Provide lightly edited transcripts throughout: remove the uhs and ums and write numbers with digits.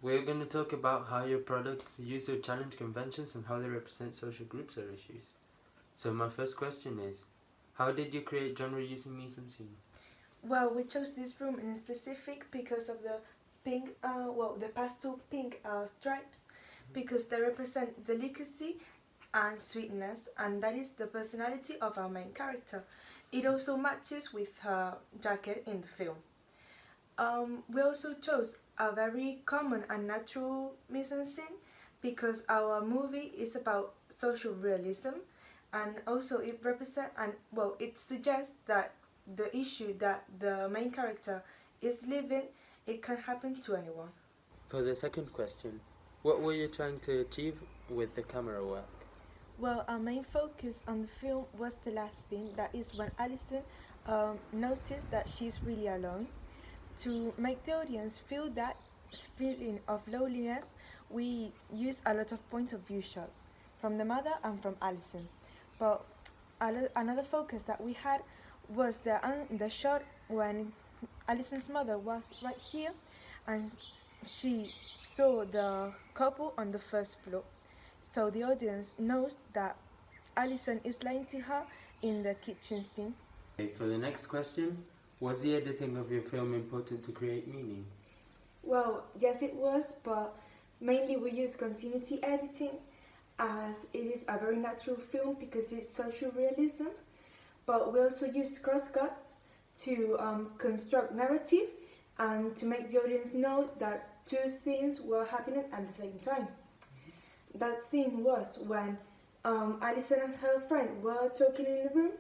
We're going to talk about how your products use or challenge conventions and how they represent social groups or issues. So my first question is, how did you create genre using mise-en-scene? Well, we chose this room in specific because of the pink, the pastel pink stripes, because they represent delicacy and sweetness, and that is the personality of our main character. It also matches with her jacket in the film. We also chose a very common and natural mise-en-scene because our movie is about social realism, and also it suggests that the issue that the main character is living, it can happen to anyone. For the second question, what were you trying to achieve with the camera work? Well, our main focus on the film was the last scene, that is when Alison noticed that she's really alone. To make the audience feel that feeling of loneliness, we use a lot of point of view shots from the mother and from Alison. But another focus that we had was the shot when Alison's mother was right here and she saw the couple on the first floor. So the audience knows that Alison is lying to her in the kitchen scene. Okay, for the next question, was the editing of your film important to create meaning? Well, yes it was, but mainly we use continuity editing as it is a very natural film because it's social realism, but we also use crosscuts to construct narrative and to make the audience know that two scenes were happening at the same time. That scene was when Alison and her friend were talking in the room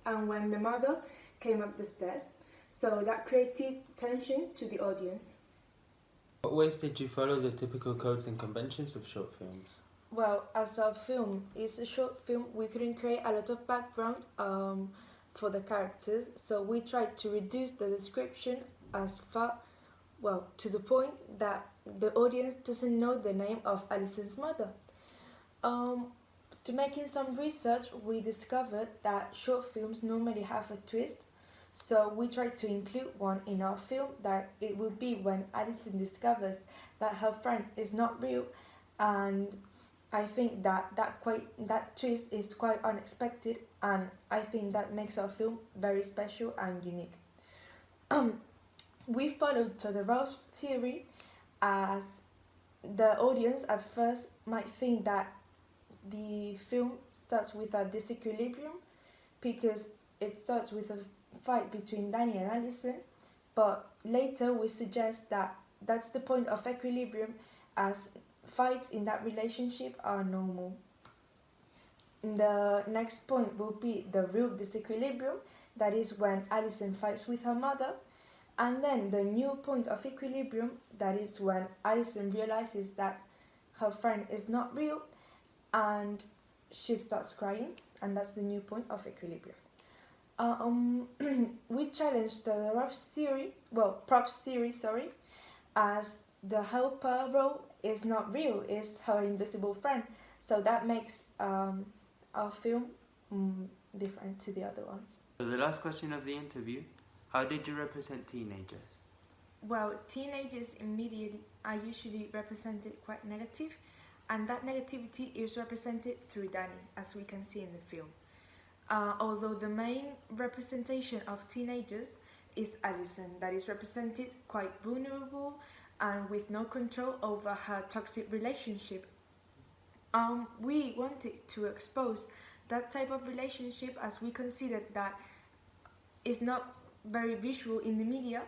and when the mother came up the stairs. So that created tension to the audience. What ways did you follow the typical codes and conventions of short films? Well, as our film is a short film, we couldn't create a lot of background for the characters, so we tried to reduce the description as far, to the point that the audience doesn't know the name of Alison's mother. To making some research, we discovered that short films normally have a twist, so we tried to include one in our film, that it will be when Alison discovers that her friend is not real, and I think that twist is quite unexpected, and I think that makes our film very special and unique. We followed Todorow's theory, as the audience at first might think that the film starts with a disequilibrium because it starts with a fight between Danny and Alison, but later we suggest that that's the point of equilibrium, as fights in that relationship are normal. The next point will be the real disequilibrium, that is when Alison fights with her mother, and then the new point of equilibrium, that is when Alison realizes that her friend is not real and she starts crying, and that's the new point of equilibrium. We challenged the props theory, as the helper role is not real, is her invisible friend, so that makes our film different to the other ones. So the last question of the interview, how did you represent teenagers? Well, teenagers immediately are usually represented quite negative, and that negativity is represented through Danny, as we can see in the film. Although the main representation of teenagers is Alison, that is represented quite vulnerable and with no control over her toxic relationship. We wanted to expose that type of relationship, as we considered that it's not very visual in the media,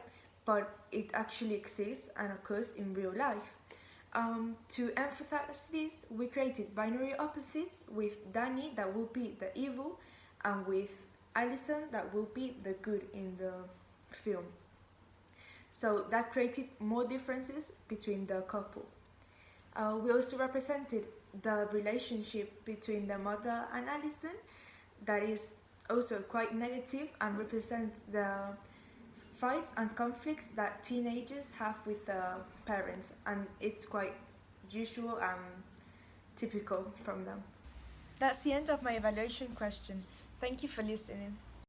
but it actually exists and occurs in real life. To emphasize this, we created binary opposites with Danny, that will be the evil, and with Alison, that will be the good in the film. So that created more differences between the couple. We also represented the relationship between the mother and Alison, that is also quite negative and represents the fights and conflicts that teenagers have with their parents, and it's quite usual and typical from them. That's the end of my evaluation question. Thank you for listening.